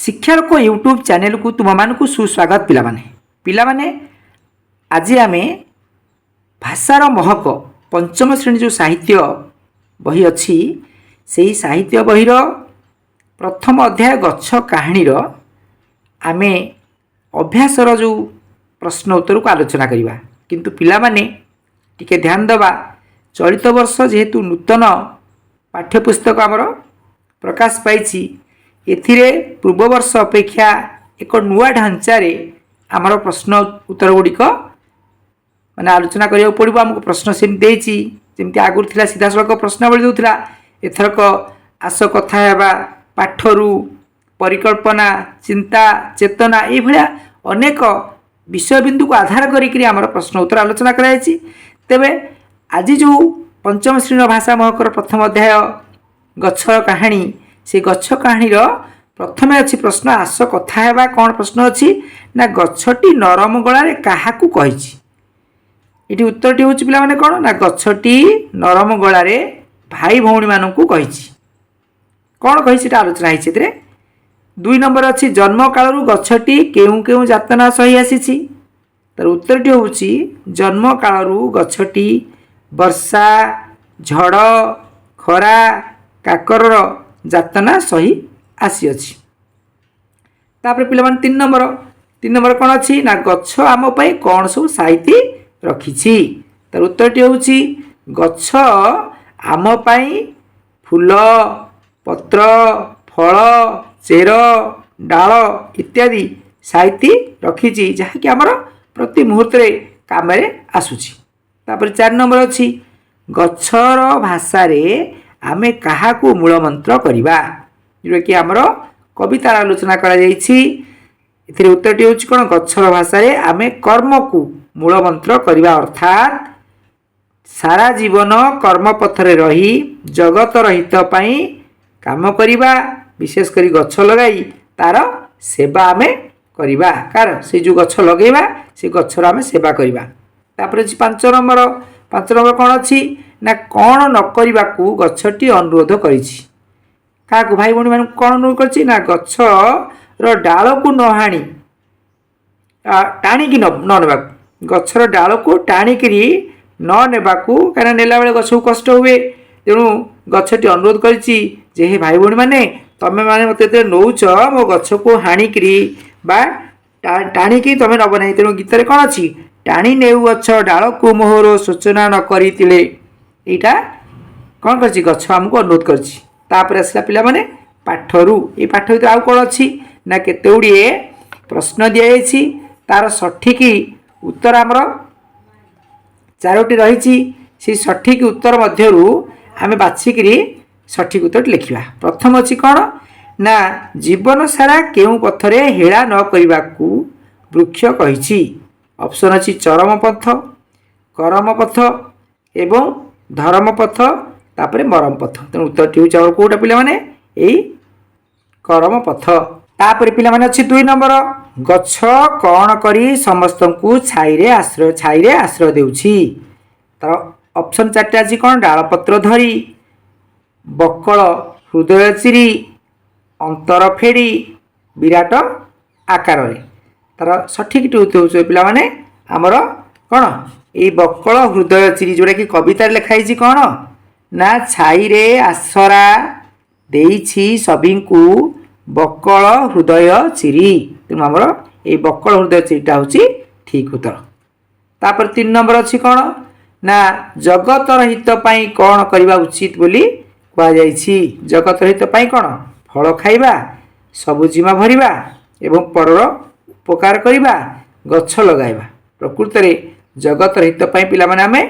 शिक्षार को YouTube channel को तुम मानक सुस्वागत पिलाने आज आम भाषार महक पंचम श्रेणी जो साहित्य बही अच्छी से ही साहित्य बहीर प्रथम अध्याय गच्छ कहानीर आम अभ्यासर जो प्रश्न उत्तर को आलोचना करवा किंतु पिलाने टिके ध्यान देवा चलित वर्ष जेहेतु नूतन पाठ्यपुस्तक आमर प्रकाश पाई एथिरे पूर्व वर्ष अपेक्षा एक नुआ ढांचार आमर प्रश्न उत्तर गुड़िक माने आलोचना करिया पड़ो आमको प्रश्न सेमती जमी आगुरी थी सीधा सड़क प्रश्नावली दूसरा एथरक आस कथा हेबा पाठरू परिकल्पना चिंता चेतना ये भाया अनेक विषयबिंदु को आधार करी आमर प्रश्न उत्तर आलोचना कराई तेबे आज जो पंचम श्रेणी भाषा महकर प्रथम अध्याय गच्छ कहानी से गच्छ कहानीर प्रथमे अच्छी प्रश्न आस कथा हेबा कौन प्रश्न अच्छी ना गच्छटी नरम गलारे काहाकू कहिछि ये उत्तरटी हूँ पिला माने कौन ना गच्छटी नरम गलारे भाई भौणी मानू कहिछि कौन कही आलोचना है। दुई नंबर अच्छी जन्म कालू गच्छटी केउ केउ जातना सही आसी तार उत्तरटी हूँ जन्म कालू गच्छटी वर्षा झड़ खरा काकर जातना सही आसी अछि। तापर पिला माने तीन नंबर कौन अच्छी ना गच्छ आम पाई कौन सब साहित्य रखिछि तार उत्तरटी हूँ गच्छ आम पाई फूल पत्र फल चेर डाल इत्यादि साहित्य रखिछि जहाँकि आमर प्रति मुहूर्त काम आसुछि। तापर चार नंबर अच्छी गच्छर भाषा आमे काहाकू मूल मंत्र करिबा जोटा कि आमर कवितार आलोचना करा जायछि एथिरे उत्तरटी होछि कोन गच्छर भाषा आमे कर्म को मूल मंत्र करिबा अर्थात सारा जीवन कर्म पथरे रही जगतर हित पई काम करिबा विशेष करी गच्छ लगाई तार सेवा आमे करिबा कार से जो गच्छ लगेबा से गच्छर आमे सेवा करिबा। तापर पांच नंबर कौन अच्छी ना कौन न करने को गच्छटी अनुरोध करिछि क्या भाई भौणी मान कौन अनुरोध करिछि ना गच्छर डाल को न हाणी टाणिकी न नेबा गच्छर डाल को टाणिकी न नेबाकू कहीं नेला बेले गछ को कष्ट हुए तेणु गच्छटी अनुरोध करिछि जे हे भाई भौणी माने तमे माने मते नौच मो गछ को हाणिकी बा टाणिकी तमे नब नहीं तेणु गीत कौन अच्छी टाणी नेउ गछ डाल को मोहर सूचना न करितिले एटा कौन करछि गछ हमको अनुरोध करछि। तापर आसला पिला माने पाठरू ये पाठ भीतर आउ कौन अच्छी ना केते गुड़िए प्रश्न दिया जायछि तार सठिक उत्तर आमर चारोटी रही से सठिक उत्तर मध्यरु आमे बाछिकरी सठिक उत्तर लिखिबा। प्रथम अच्छी कौन ना जीवन सारा केउ पथरे हेला न करिबाकू वृक्ष कहिछि ऑप्शन अच्छी चरम पथ करम पथ एवं धर्म पथ तापर मरम पथ तेणु उत्तर हूँ कौटा पिला माने यही करम पथ। तापर पिला माने अच्छी दुई नंबर गच्छ कौन करी समस्त को छाईरे आश्रय देउछि तार ऑप्शन चार्टे अच्छी कौन डाल पत्र धरी बकल हृदय चिरी अंतर फेड़ी विराट आकार तार सठिक हूँ पिला माने आमर कौन ये बकल हृदय चिरी जोड़ा कि कवितार लिखाई कौन ना छाई रे आसरा देइछि सभी बकल हृदय चिरी तेणु आमर ये बकल हृदय चिरीटा हूँ ठीक उत्तर। तापर तीन नंबर अच्छी कौन ना जगतर हित पाई कौन करवा उचित बोली कहुଯାଇଛି जगतर हित पाई कौन फल खाइबा सबुजिमा भरिबा एवं परर उपकार करिबा गच्छ लगाइबा प्रकृत रे जगतर हित पाई पिला माने आमे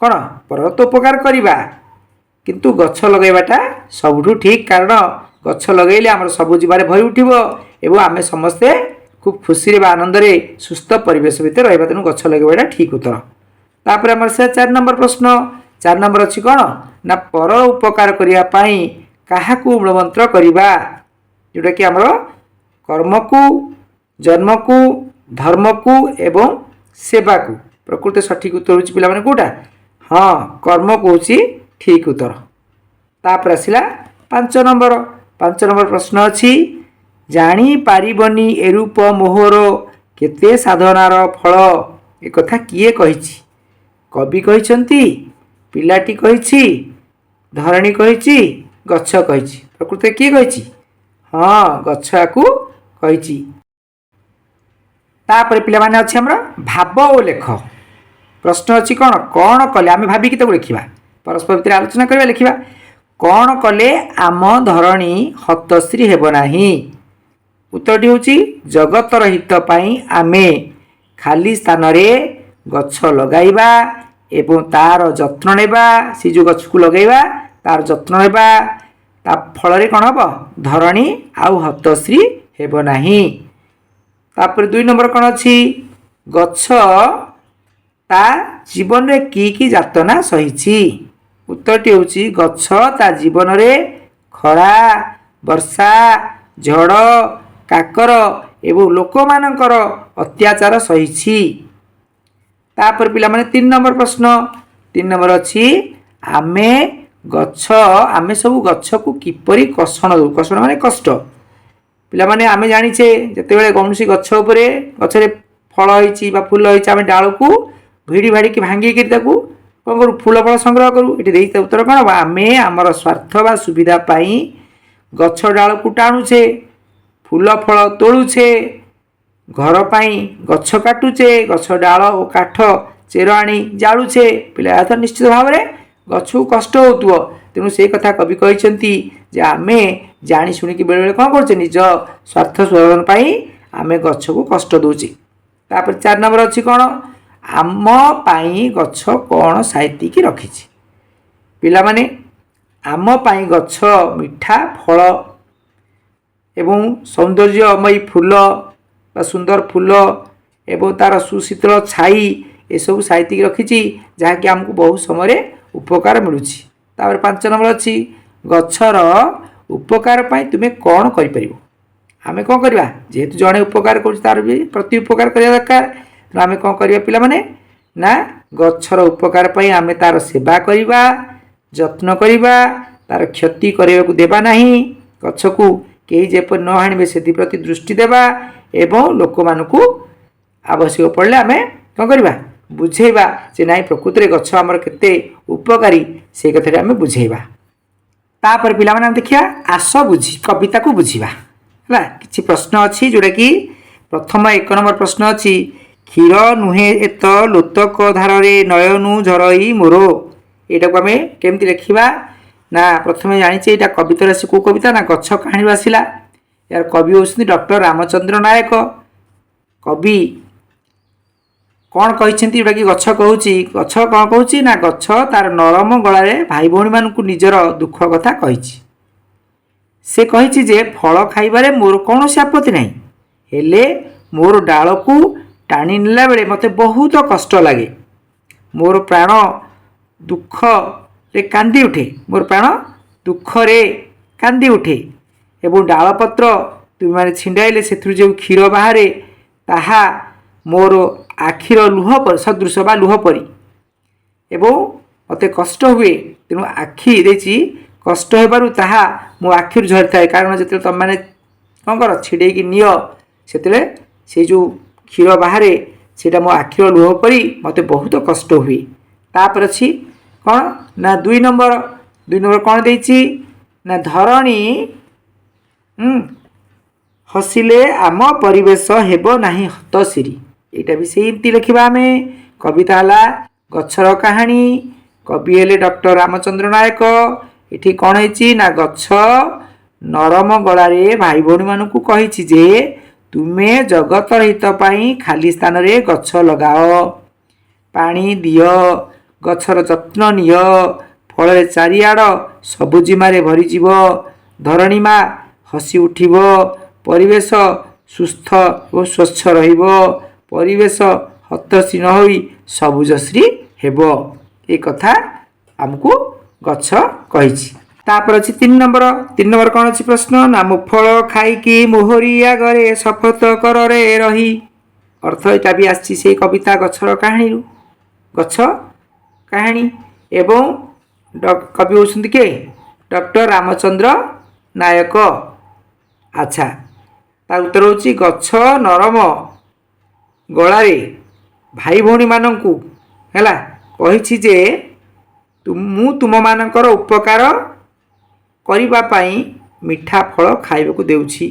कौन परर तो उपकार करिबा किंतु गच्छ लगाइबाटा सबुठु ठीक कारण गच्छ लगेले आमर सबुजिमारे भरी उठिबो एवं आमे समस्ते खूब खुशी रे आनंद रे सुस्थ परिवेश भितर रहबा तेणु गच्छ लगाइबाटा ठीक उत्तर। तापर आमर से चार नंबर प्रश्न चार नंबर अच्छी कौन ना पर उपकार करिया पाई काहाकू मूलमंत्र करिबा जोटा कि आमर कर्म को जन्म को धर्म को एवं सेवा को प्रकृत सठिक उत्तर हूँ पिला माने कोटा हाँ कर्म को हूँ ठीक उत्तर। तापर आसला पांच नंबर प्रश्न अच्छी ଜାଣିପାରିବନି ଏରୂପ ମୋହର କେତେ ସାଧନାର ଫଳ। ଏକଥା କିଏ କହିଛି? କବି କହିଛନ୍ତି, ପିଲାଟି କହିଛି, ଧରଣୀ କହିଛି, ଗଛ କହିଛି। ପ୍ରକୃତରେ କିଏ କହିଛି? ହଁ, ଗଛ ଆକୁ କହିଛି। ତାପରେ ପିଲାମାନେ ଅଛି ଆମର ଭାବ ଓ ଲେଖ। ପ୍ରଶ୍ନ ଅଛି କ'ଣ କ'ଣ କଲେ, ଆମେ ଭାବିକି ତାକୁ ଲେଖିବା, ପରସ୍ପର ଭିତରେ ଆଲୋଚନା କରିବା, ଲେଖିବା। କ'ଣ କଲେ ଆମ ଧରଣୀ ହତଶ୍ରୀ ହେବ ନାହିଁ? ଉତ୍ତରଟି ହେଉଛି ଜଗତର ହିତ ପାଇଁ ଆମେ ଖାଲି ସ୍ଥାନରେ ଗଛ ଲଗାଇବା ଏବଂ ତାର ଯତ୍ନ ନେବା। ସେ ଯେଉଁ ଗଛକୁ ଲଗାଇବା ତାର ଯତ୍ନ ନେବା, ତା ଫଳରେ କ'ଣ ହେବ? ଧରଣୀ ଆଉ ହତଶ୍ରୀ ହେବ ନାହିଁ। ତାପରେ 2 ନମ୍ବର କ'ଣ ଅଛି? ଗଛ ତା ଜୀବନରେ କି କି ଯାତନା ସହିଛି? ଉତ୍ତରଟି ହେଉଛି ଗଛ ତା ଜୀବନରେ ଖରା, ବର୍ଷା, ଝଡ଼, କାକର ଏବଂ ଲୋକମାନଙ୍କର ଅତ୍ୟାଚାର ସହିଛି। ତାପରେ ପିଲାମାନେ 3 ନମ୍ବର ପ୍ରଶ୍ନ। 3 ନମ୍ବର ଅଛି ଆମେ ସବୁ ଗଛକୁ କିପରି କଷଣ ଦେଉ? କଷଣ ମାନେ କଷ୍ଟ। ପିଲାମାନେ ଆମେ ଜାଣିଛେ ଯେତେବେଳେ କୌଣସି ଗଛ ଉପରେ ଗଛରେ ଫଳ ହେଇଛି ବା ଫୁଲ ହେଇଛି, ଆମେ ଡାଳକୁ ଭିଡ଼ି ଭାଡ଼ିକି ଭାଙ୍ଗିକି ତାକୁ କ'ଣ କରୁ? ଫୁଲ ଫଳ ସଂଗ୍ରହ କରୁ। ଏଠି ଦେଇଥିବା ଉତ୍ତର କ'ଣ ହେବ? ଆମେ ଆମର ସ୍ୱାର୍ଥ ବା ସୁବିଧା ପାଇଁ ଗଛ ଡାଳକୁ ଟାଣୁଛେ, ଫୁଲ ଫଳ ତୋଳୁଛେ, ଘର ପାଇଁ ଗଛ କାଟୁଛେ, ଗଛ ଡାଳ ଓ କାଠ ଚେର ଆଣି ଜାଳୁଛେ। ପିଲା ତ ନିଶ୍ଚିତ ଭାବରେ ଗଛକୁ କଷ୍ଟ ହେଉଥିବ। ତେଣୁ ସେଇ କଥା କବି କହିଛନ୍ତି ଯେ ଆମେ ଜାଣି ଶୁଣିକି ବେଳେବେଳେ କ'ଣ କରୁଛେ? ନିଜ ସ୍ୱାର୍ଥ ସାଧନ ପାଇଁ ଆମେ ଗଛକୁ କଷ୍ଟ ଦେଉଛେ। ତାପରେ 4 ନମ୍ବର ଅଛି କ'ଣ? ଆମ ପାଇଁ ଗଛ କ'ଣ ସାଇତିକି ରଖିଛି? ପିଲାମାନେ ଆମ ପାଇଁ ଗଛ ମିଠା ଫଳ ଏବଂ ସୌନ୍ଦର୍ଯ୍ୟମୟୀ ଫୁଲ ବା ସୁନ୍ଦର ଫୁଲ ଏବଂ ତା'ର ସୁଶୀତଳ ଛାଇ ଏସବୁ ସାଇତିକି ରଖିଛି, ଯାହାକି ଆମକୁ ବହୁ ସମୟରେ ଉପକାର ମିଳୁଛି। ତାପରେ 5 ନମ୍ବର ଅଛି ଗଛର ଉପକାର ପାଇଁ ତୁମେ କ'ଣ କରିପାରିବ? ଆମେ କ'ଣ କରିବା? ଯେହେତୁ ଜଣେ ଉପକାର କରୁଛି ତାର ବି ପ୍ରତି ଉପକାର କରିବା ଦରକାର। ତେଣୁ ଆମେ କ'ଣ କରିବା ପିଲାମାନେ? ନା ଗଛର ଉପକାର ପାଇଁ ଆମେ ତାର ସେବା କରିବା, ଯତ୍ନ କରିବା, ତାର କ୍ଷତି କରିବାକୁ ଦେବା ନାହିଁ। ଗଛକୁ କେହି ଯେପରି ନ ହାଣିବେ ସେଥିପ୍ରତି ଦୃଷ୍ଟି ଦେବା ଏବଂ ଲୋକମାନଙ୍କୁ ଆବଶ୍ୟକ ପଡ଼ିଲେ ଆମେ କ'ଣ କରିବା? ବୁଝେଇବା ଯେ ନାଇଁ ପ୍ରକୃତିରେ ଗଛ ଆମର କେତେ ଉପକାରୀ, ସେ କଥାରେ ଆମେ ବୁଝେଇବା। ତାପରେ ପିଲାମାନେ ଆମେ ଦେଖିବା ଆସ କବିତାକୁ ବୁଝିବା ହେଲା। କିଛି ପ୍ରଶ୍ନ ଅଛି ଯେଉଁଟାକି ପ୍ରଥମ 1 ନମ୍ବର ପ୍ରଶ୍ନ ଅଛି କ୍ଷୀର ନୁହେଁ ଏତ ଲୋତକ ଧାରରେ ନୟନୁ ଝରଇ ମୋର। ଏଇଟାକୁ ଆମେ କେମିତି ଲେଖିବା? ନା ପ୍ରଥମେ ଜାଣିଛେ ଏଇଟା କବିତାରେ ଆସି କେଉଁ କବିତା? ନା ଗଛ କାହାଣୀରୁ ଆସିଲା। ଏହାର କବି ହେଉଛନ୍ତି ଡକ୍ଟର ରାମଚନ୍ଦ୍ର ନାୟକ। କବି କ'ଣ କହିଛନ୍ତି ଯେଉଁଟାକି ଗଛ କହୁଛି? ଗଛ କ'ଣ କହୁଛି? ନା ଗଛ ତାର ନରମ ଗଳାରେ ଭାଇ ଭଉଣୀମାନଙ୍କୁ ନିଜର ଦୁଃଖ କଥା କହିଛି। ସେ କହିଛି ଯେ ଫଳ ଖାଇବାରେ ମୋର କୌଣସି ଆପତ୍ତି ନାହିଁ, ହେଲେ ମୋର ଡାଳକୁ ଟାଣି ନେଲା ବେଳେ ମୋତେ ବହୁତ କଷ୍ଟ ଲାଗେ। ମୋର ପ୍ରାଣ ଦୁଃଖରେ କାନ୍ଦି ଉଠେ, ମୋର ପ୍ରାଣ ଦୁଃଖରେ କାନ୍ଦି ଉଠେ ଏବଂ ଡାଳପତ୍ର ତୁମେମାନେ ଛିଣ୍ଡାଇଲେ ସେଥିରୁ ଯେଉଁ କ୍ଷୀର ବାହାରେ ତାହା ମୋର ଆଖିର ଲୁହ ସଦୃଶ ବା ଲୁହ ପରି ଏବଂ ମୋତେ କଷ୍ଟ ହୁଏ। ତେଣୁ ଆଖି ଦେଇଛି କଷ୍ଟ ହେବାରୁ ତାହା ମୋ ଆଖିରୁ ଝରିଥାଏ। କାରଣ ଯେତେବେଳେ ତୁମେମାନେ କ'ଣ କର? ଛିଡ଼େଇକି ନିଅ, ସେତେବେଳେ ସେ ଯେଉଁ କ୍ଷୀର ବାହାରେ ସେଇଟା ମୋ ଆଖିର ଲୁହ ପରି ମୋତେ ବହୁତ କଷ୍ଟ ହୁଏ। ତାପରେ ଅଛି କ'ଣ? ନା 2 ନମ୍ବର କ'ଣ ଦେଇଛି? ନା ଧରଣୀ ହସିଲେ ଆମ ପରିବେଶ ହେବ ନାହିଁ ହତଶ୍ରୀ। ଏଇଟା ବି ସେମିତି ଲେଖିବା ଆମେ। କବିତା ହେଲା ଗଛର କାହାଣୀ, କବି ହେଲେ ଡକ୍ଟର ରାମଚନ୍ଦ୍ର ନାୟକ। ଏଠି କ'ଣ ହେଇଛି? ନା ଗଛ ନରମ ଗଳାରେ ଭାଇ ଭଉଣୀମାନଙ୍କୁ କହିଛି ଯେ ତୁମେ ଜଗତର ହିତ ପାଇଁ ଖାଲି ସ୍ଥାନରେ ଗଛ ଲଗାଅ, ପାଣି ଦିଅ, ଗଛର ଯତ୍ନ ନିଅ, ଫଳରେ ଚାରିଆଡ଼ ସବୁଜିମାରେ ଭରିଯିବ, ଧରଣୀ ମା ହସି ଉଠିବ, ପରିବେଶ ସୁସ୍ଥ ଓ ସ୍ୱଚ୍ଛ ରହିବ, ପରିବେଶ ହତଶ୍ରୀ ନ ହୋଇ ସବୁଜଶ୍ରୀ ହେବ। ଏ କଥା ଆମକୁ ଗଛ କହିଛି। ତାପରେ ଅଛି 3 ନମ୍ବର କ'ଣ ଅଛି ପ୍ରଶ୍ନ? ନା ମୁଫଳ ଖାଇକି ମୋହରି ଆଗରେ ଶପଥ କରରେ ରହି। ଅର୍ଥ ଏଇଟା ବି ଆସିଛି ସେଇ କବିତା ଗଛର କାହାଣୀରୁ, ଗଛ କାହାଣୀ। ଏବଂ କବି ହେଉଛନ୍ତି କିଏ? ଡକ୍ଟର ରାମଚନ୍ଦ୍ର ନାୟକ। ଆଚ୍ଛା, ତା ଉତ୍ତର ହେଉଛି ଗଛ ନରମ ଗଳାରେ ଭାଇ ଭଉଣୀମାନଙ୍କୁ ହେଲା କହିଛି ଯେ ମୁଁ ତୁମମାନଙ୍କର ଉପକାର କରିବା ପାଇଁ ମିଠା ଫଳ ଖାଇବାକୁ ଦେଉଛି।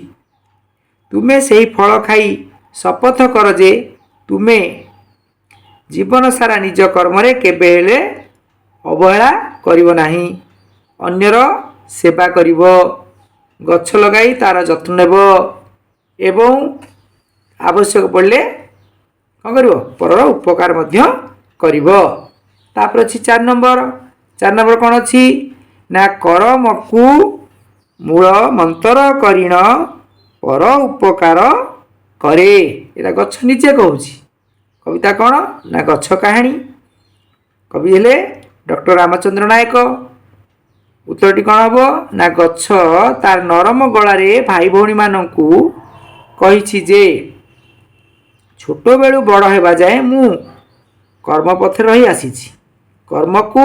ତୁମେ ସେହି ଫଳ ଖାଇ ଶପଥ କର ଯେ ତୁମେ ଜୀବନ ସାରା ନିଜ କର୍ମରେ କେବେ ହେଲେ ଅବହେଳା କରିବ ନାହିଁ, ଅନ୍ୟର ସେବା କରିବ, ଗଛ ଲଗାଇ ତା'ର ଯତ୍ନ ନେବ ଏବଂ ଆବଶ୍ୟକ ପଡ଼ିଲେ କ'ଣ କରିବ ପରର ଉପକାର ମଧ୍ୟ କରିବ। ତାପରେ ଅଛି 4 ନମ୍ବର। 4 ନମ୍ବର କ'ଣ ଅଛି ନା କରମକୁ ମୂଳ ମନ୍ତ୍ର କରିଣ ପର ଉପକାର କରେ। ଏଇଟା ଗଛ ନିଜେ କହୁଛି। କବିତା କ'ଣ ନା ଗଛ କାହାଣୀ। କବି ହେଲେ ଡକ୍ଟର ରାମଚନ୍ଦ୍ର ନାୟକ। ଉତ୍ତରଟି କ'ଣ ହେବ ନା ଗଛ ତାର ନରମ ଗଳାରେ ଭାଇ ଭଉଣୀମାନଙ୍କୁ କହିଛି ଯେ ଛୋଟବେଳୁ ବଡ଼ ହେବା ଯାଏ ମୁଁ କର୍ମପଥରେ ରହି ଆସିଛି, କର୍ମକୁ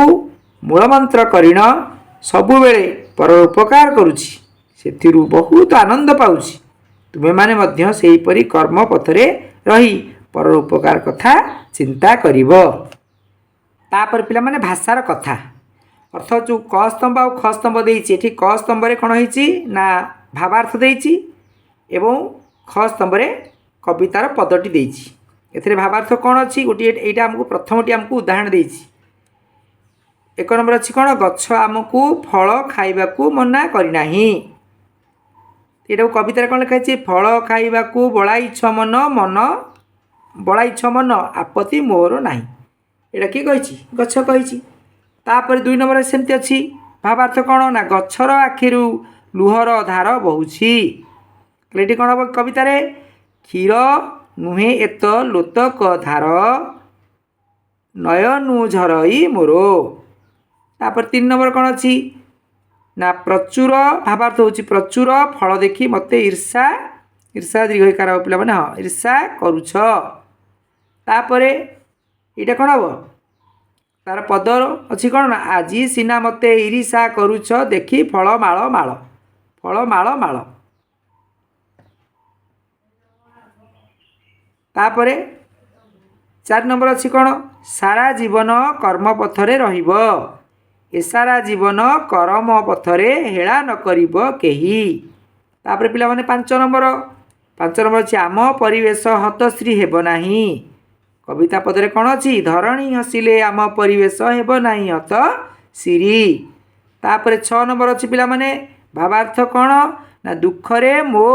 ମୂଳମନ୍ତ୍ର କରିଣ ସବୁବେଳେ ପରର ଉପକାର କରୁଛି, ସେଥିରୁ ବହୁତ ଆନନ୍ଦ ପାଉଛି। ତୁମେମାନେ ମଧ୍ୟ ସେହିପରି କର୍ମ ପଥରେ ରହି ପରର ଉପକାର କଥା ଚିନ୍ତା କରିବ। ତାପରେ ପିଲାମାନେ ଭାଷାର କଥା ଅର୍ଥ ଯେଉଁ କ ସ୍ତମ୍ଭ ଆଉ ଖ ସ୍ତମ୍ଭ ଦେଇଛି, ଏଠି କ ସ୍ତମ୍ଭରେ କ'ଣ ହେଇଛି ନା ଭାବାର୍ଥ ଦେଇଛି ଏବଂ ଖ ସ୍ତମ୍ଭରେ କବିତାର ପଦଟି ଦେଇଛି। ଏଥିରେ ଭାବାର୍ଥ କ'ଣ ଅଛି ଗୋଟିଏ ଏଇଟା ଆମକୁ ପ୍ରଥମଟି ଆମକୁ ଉଦାହରଣ ଦେଇଛି। 1 ନମ୍ବର ଅଛି କ'ଣ ଗଛ ଆମକୁ ଫଳ ଖାଇବାକୁ ମନା କରିନାହିଁ। ଏଇଟାକୁ କବିତାରେ କ'ଣ ଲେଖା ହେଇଛି ଫଳ ଖାଇବାକୁ ବଳାଇଛ ମନ ମନ ବଳାଇଛ ମନ ଆପତ୍ତି ମୋର ନାହିଁ। ଏଇଟା କିଏ କହିଛି ଗଛ କହିଛି। ତାପରେ 2 ନମ୍ବରରେ ସେମିତି ଅଛି ଭାବାର୍ଥ କ'ଣ ନା ଗଛର ଆଖିରୁ ଲୁହର ଧାର ବହୁଛି। ଏଠି କ'ଣ ହେବ କବିତାରେ କ୍ଷୀର ନୁହେଁ ଏତ ଲୋତକ ଧାର ନୟନୁ ଝରଇ ମୋର। ତାପରେ 3 ନମ୍ବର କ'ଣ ଅଛି ନା ପ୍ରଚୁର ଭାବାର୍ଥ ହେଉଛି ପ୍ରଚୁର ଫଳ ଦେଖି ମୋତେ ଈର୍ଷା ଦୀର୍ଘଇକାର ପିଲାମାନେ ହଁ ଈର୍ଷା କରୁଛ। ତାପରେ ଏଇଟା କ'ଣ ହେବ ତାର ପଦ ଅଛି କ'ଣ ନା ଆଜି ସିନା ମୋତେ ଈର୍ଷା କରୁଛ ଦେଖି ଫଳ ମାଳ ମାଳ ଫଳ ମାଳ ମାଳ। ତାପରେ 4 ନମ୍ବର ଅଛି କ'ଣ ସାରା ଜୀବନ କର୍ମ ପଥରେ ରହିବ, ଏ ସାରା ଜୀବନ କର୍ମ ପଥରେ ହେଳା ନ କରିବ କେହି। ତାପରେ ପିଲାମାନେ 5 ନମ୍ବର ଅଛି ଆମ ପରିବେଶ ହତଶ୍ରୀ ହେବ ନାହିଁ। କବିତା ପଦରେ କ'ଣ ଅଛି ଧରଣୀ ହସିଲେ ଆମ ପରିବେଶ ହେବ ନାହିଁ ହତ ସିରି। ତାପରେ 6 ନମ୍ବର ଅଛି ପିଲାମାନେ ଭାବାର୍ଥ କ'ଣ ନା ଦୁଃଖରେ ମୋ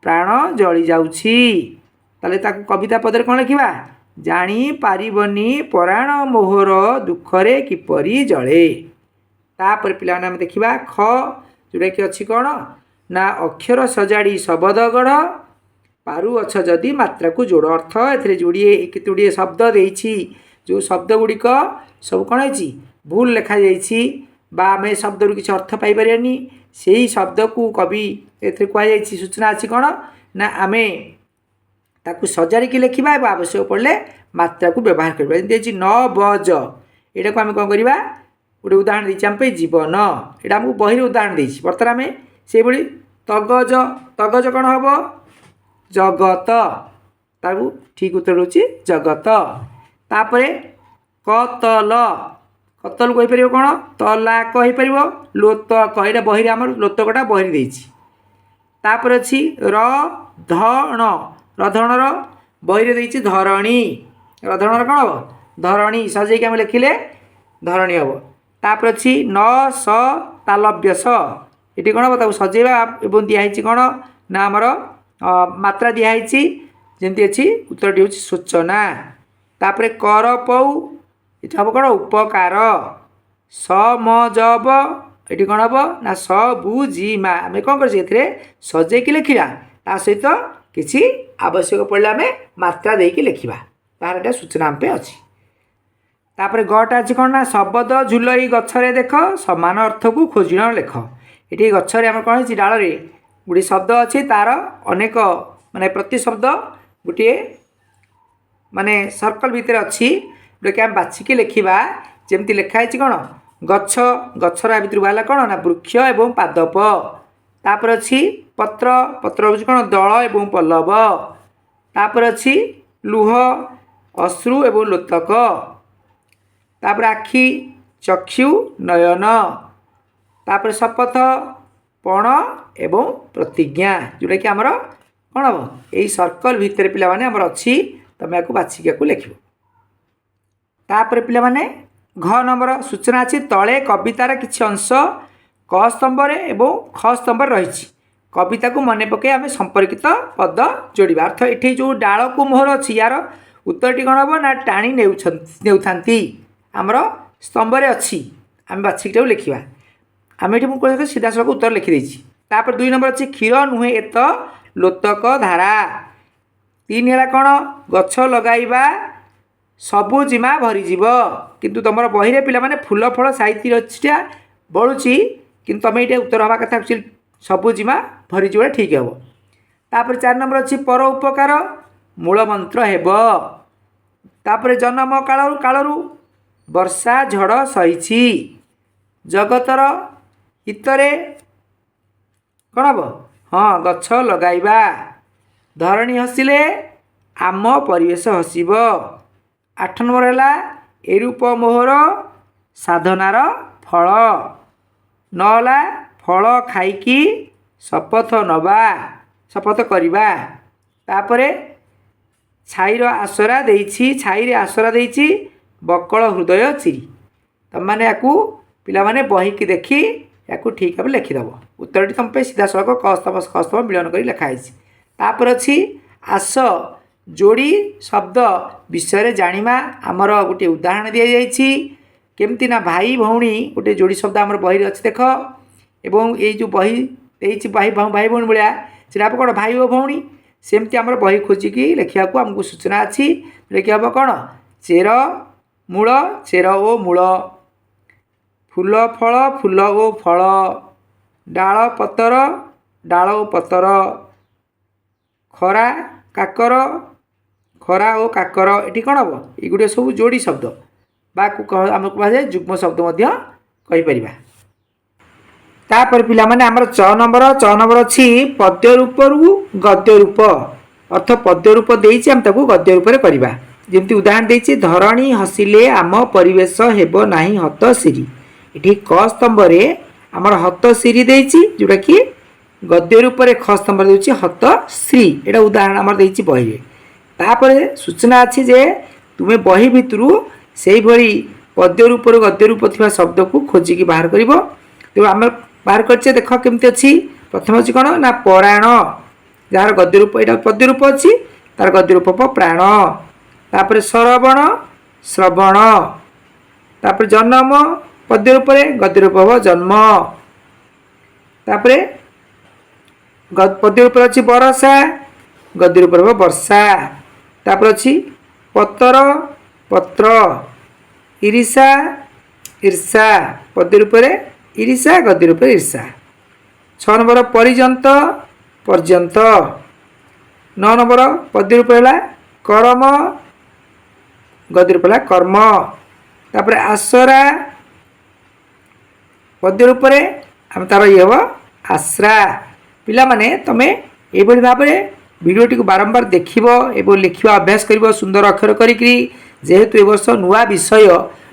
ପ୍ରାଣ ଜଳି ଯାଉଛି। ତାହେଲେ ତାକୁ କବିତା ପଦରେ କ'ଣ ଲେଖିବା ଜାଣିପାରିବନି ପରାଣ ମୋହର ଦୁଃଖରେ କିପରି ଜଳେ। ତାପରେ ପିଲାମାନେ ଆମେ ଦେଖିବା ଖ ଯେଉଁଟାକି ଅଛି କ'ଣ ନା ଅକ୍ଷର ସଜାଡ଼ି ଶବଦ ଗଢ଼ ପାରୁଅଛ ଯଦି ମାତ୍ରାକୁ ଯୋଡ଼। ଅର୍ଥ ଏଥିରେ କେତେ ଗୁଡ଼ିଏ ଶବ୍ଦ ଦେଇଛି, ଯେଉଁ ଶବ୍ଦ ଗୁଡ଼ିକ ସବୁ କ'ଣ ହେଇଛି ଭୁଲ ଲେଖାଯାଇଛି ବା ଆମେ ଶବ୍ଦରୁ କିଛି ଅର୍ଥ ପାଇପାରିବାନି। ସେହି ଶବ୍ଦକୁ କବି ଏଥିରେ କୁହାଯାଇଛି ସୂଚନା ଅଛି କ'ଣ ନା ଆମେ ତାକୁ ସଜାଡ଼ିକି ଲେଖିବା ଏବଂ ଆବଶ୍ୟକ ପଡ଼ିଲେ ମାତ୍ରାକୁ ବ୍ୟବହାର କରିବା। ଯେମିତି ହେଇଛି ନ ବଜ ଏଇଟାକୁ ଆମେ କ'ଣ କରିବା ଗୋଟେ ଉଦାହରଣ ଦେଇଛି ଆମ ପାଇଁ ଜୀବନ, ଏଇଟା ଆମକୁ ବହିରେ ଉଦାହରଣ ଦେଇଛି। ବର୍ତ୍ତମାନ ଆମେ ସେଇଭଳି ତଗଜ କ'ଣ ହେବ ଜଗତ, ତାକୁ ଠିକ୍ ଉତ୍ତର ହେଉଛି ଜଗତ। ତାପରେ କତଲ କହିପାରିବ କ'ଣ ତଲାକ ହେଇପାରିବ ଲୋତକ, ଏଇଟା ବହିରେ ଆମର ଲୋତକଟା ବହିରେ ଦେଇଛି। ତାପରେ ଅଛି ରଧଣର ବହିରେ ଦେଇଛି ଧରଣୀ, ରଧଣର କ'ଣ ହେବ ଧରଣୀ, ସଜେଇକି ଆମେ ଲେଖିଲେ ଧରଣୀ ହେବ। ତାପରେ ଅଛି ନ ସ ତାଲବ୍ୟସ, ଏଠି କ'ଣ ହେବ ତାକୁ ସଜେଇବା ଏବଂ ଦିଆହେଇଛି କ'ଣ ନା ଆମର ମାତ୍ରା ଦିଆହେଇଛି ଯେମିତି ଅଛି ଉତ୍ତରଟି ହେଉଛି ସୂଚନା। ତାପରେ କରପଉ ଏଠି ହେବ କ'ଣ ଉପକାର। ସମଜବ ଏଠି କ'ଣ ହେବ ନା ସବୁଜିମା, ଆମେ କ'ଣ କରୁଛେ ଏଥିରେ ସଜେଇକି ଲେଖିବା ତା ସହିତ କିଛି ଆବଶ୍ୟକ ପଡ଼ିଲେ ଆମେ ମାତ୍ରା ଦେଇକି ଲେଖିବା, ତାହାର ଏଇଟା ସୂଚନା ଆମ ପାଇଁ ଅଛି। ତାପରେ ଗଟା ଅଛି କ'ଣ ନା ଶବଦ ଝୁଲଇ ଗଛରେ ଦେଖ ସମାନ ଅର୍ଥକୁ ଖୋଜିଣ ଲେଖ। ଏଠି ଗଛରେ ଆମର କ'ଣ ହେଇଛି ଡାଳରେ ଗୋଟିଏ ଶବ୍ଦ ଅଛି, ତାର ଅନେକ ମାନେ ପ୍ରତି ଶବ୍ଦ ଗୋଟିଏ ମାନେ ସର୍କଲ ଭିତରେ ଅଛି ଯେଉଁଟାକି ଆମେ ବାଛିକି ଲେଖିବା। ଯେମିତି ଲେଖା ହେଇଛି କ'ଣ ଗଛର ଆ ଭିତରୁ ବାହାରିଲା କ'ଣ ନା ବୃକ୍ଷ ଏବଂ ପାଦପ। तापर अच्छी पत्र पत्र हूँ कौन दल एवं पल्लव तापर अच्छी लुह अश्रु एवं लोतक तापर आखि चक्षु नयन तापर शपथ पण एवं प्रतिज्ञा जोटा कि आमर कौन हम यही सर्कल भितर पिला माने आमर अच्छी तुम या बाछिका को लिख तापर पिला माने घ नंबर सूचना अच्छी तले कवितार किसी अंश क स्तंभ एवं ख स्तंभ रही कविता को मन पकई आम संपर्कित पद जोड़ा अर्थ ये जो डाल को मोहर अच्छी यार उत्तरटी कौन हम ना टाणी नेउथांती आमर स्तंभ अच्छी आम बाछिका लिखा आम ये मुझे सीधा सड़क उत्तर लिखिदेছি तापर 2 नंबर अच्छी क्षीर नुहे एत लोतक धारा 3 है कौन गछ लगाइबा सबुजिमा भरीजीव किंतु तुम बही रे पिला माने फूल फल साहित्य बढ़ुची किंतु तुम ये उत्तर हवा कथा सबुजिमा भरीजीव ठीक हे तापर 4 नंबर अच्छी पर उपकार मूल मंत्र हेब तापर जन्म कालरू वर्षा झड़ सही जगतर हितरे कौन हम हाँ गछ लगाइबा धरणी हसिले आम परिवेश हसिब 8 नंबर है एरूप मोहर साधनार फल नला फल खाइकी शपथ नवा शपथ करवा तापरे छाईर आसरा देइछि छाईरे आसरा देइछि बकल हृदय चिरी तुम मैंने या पिला माने बही की देखी या ठीक भाव लिखिदेव उत्तरटी तुम पे सीधा सड़क कस्तम मिलन कर लिखाई तापर अच्छी आस जोड़ी शब्द विषय जाना आमर गोटे उदाहरण दि जाइए केमती ना भाई भौणी गोटे जोड़ी शब्द आम बही अच्छी देख एवं ये जो बही देती भाई भौणी भाया से कौन भाई और भौणी सेमती आम बही खोजिकी लिखा आमको सूचना अच्छी लिखा हम कौन चेर मूल चेर ओ मूल फूल ओ फल डाल ओ पतर खरा काकर खरा ओ काकर ये कौन हम ये गुटे सब जोड़ी शब्द बा आम कहुए जुग्म शब्द कहीपर तापर पिला माने आमर च नंबर अच्छी पद्य रूप गद्य रूप अर्थ पद्य रूप देइछि आम ताकू गद्य रूप करवा जमती उदाहरण देइछि धरणी हसिले आम परिवेश हेब नाही हत सिरी ये क स्तंभ आमर हत सिरी देइछि जोटा कि गद्य रूप ख स्तंभ देउछि हत श्री एटा उदाहरण आमर देइछि बही रे तापर सूचना अच्छी जे तुमे बही भितरु सेही भली पद्य रूप गद्य रूप थिबा शब्द को खोजिकी बाहर करिवो तो आम बाहर करछे देख केमती अच्छी प्रथम अच्छी कौन ना परायण जार गद्य रूप यहाँ पद्य रूप अच्छी तार गद्य रूप प्राण तापर श्रवण श्रवण तापर जन्म पद्य रूप गद्य रूप जन्म तापर पद्य रूप अच्छी बरसा गद्य रूप वर्षा तापर अच्छी पतर पत्र ईर्षा ईर्षा पद्य रूप ईर्षा गद्य रूप ईर्षा 6 नंबर पर्यंत पर्यंत 9 नंबर पद्य रूप है कर्म गद्य रूप है कर्म तापर आसरा पद्य रूप आम तार ये हम आश्रा पिला माने तमें ये भाव में भिडियोटी को बारंबार देखिबो एवं लिखिबा अभ्यास करिबो सुंदर अक्षर करिकरी जेहेतु ए वर्ष नुआ विषय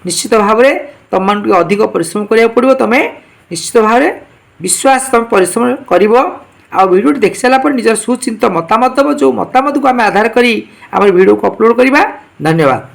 निश्चित भाव में तुम मान अधिक परिश्रम करिया पड़िबो तमें निश्चित भाव में विश्वास तुम परिश्रम करिबो आ वीडियो देख सारा पर निजर सुचिंत मतामत जो मतामत को आम आधार करी आम वीडियो को अपलोड करिबा। धन्यवाद।